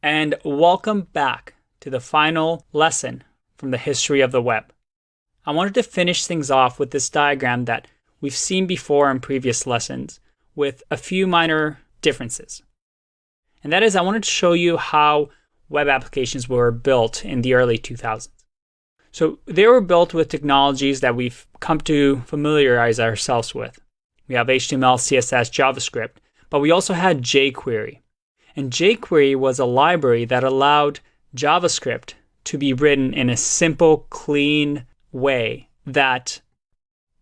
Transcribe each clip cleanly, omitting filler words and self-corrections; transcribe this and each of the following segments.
and welcome back to the final lesson from the history of the web. I wanted to finish things off with this diagram that we've seen before in previous lessons with a few minor differences. And that is, I wanted to show you how web applications were built in the early 2000s. So they were built with technologies that we've come to familiarize ourselves with. We have HTML, CSS, JavaScript, but we also had jQuery. And jQuery was a library that allowed JavaScript to be written in a simple, clean way that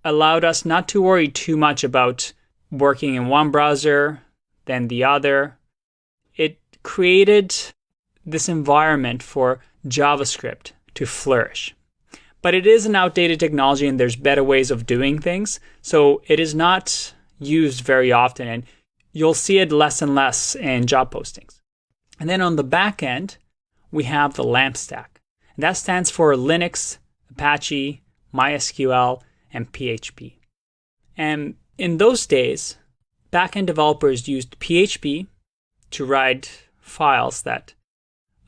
allowed us not to worry too much about working in one browser, then the other. It created this environment for JavaScript to flourish. But it is an outdated technology and there's better ways of doing things. So it is not used very often and you'll see it less and less in job postings. And then on the back end, we have the LAMP stack. And that stands for Linux, Apache, MySQL, and PHP. And in those days, backend developers used PHP to write files that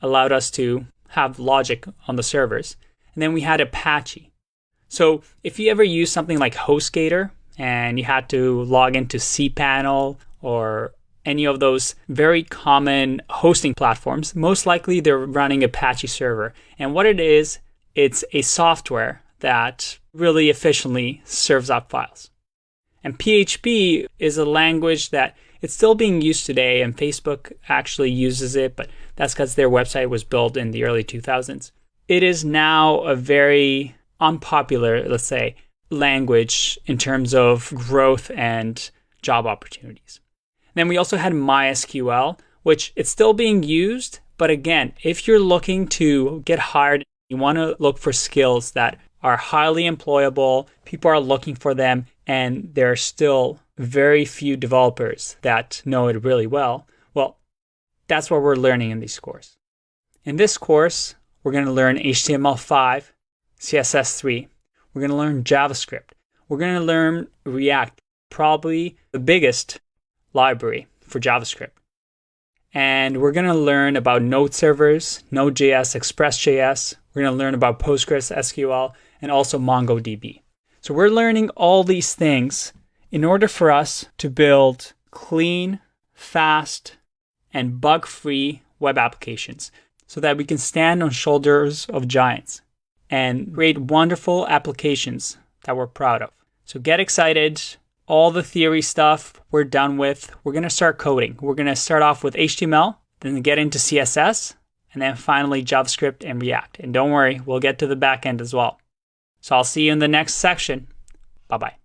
allowed us to have logic on the servers. And then we had Apache. So if you ever use something like HostGator and you had to log into cPanel or any of those very common hosting platforms, most likely they're running Apache server. And what it is, it's a software that really efficiently serves up files. And PHP is a language that it's still being used today, and Facebook actually uses it, but that's because their website was built in the early 2000s. It is now a very unpopular, let's say, language in terms of growth and job opportunities. Then we also had MySQL, which it's still being used. But again, if you're looking to get hired, you want to look for skills that are highly employable, people are looking for them, and there are still very few developers that know it really well. Well, that's what we're learning in this course. In this course, we're going to learn HTML5, CSS3. We're going to learn JavaScript. We're going to learn React, probably the biggest library for JavaScript. And we're going to learn about node servers, Node.js, Express.js. We're going to learn about PostgreSQL and also MongoDB. So we're learning all these things in order for us to build clean, fast, and bug-free web applications so that we can stand on shoulders of giants and create wonderful applications that we're proud of. So get excited. All the theory stuff we're done with. We're going to start coding. We're going to start off with HTML, then get into CSS, and then finally JavaScript and React. And don't worry, we'll get to the back end as well. So I'll see you in the next section. Bye-bye.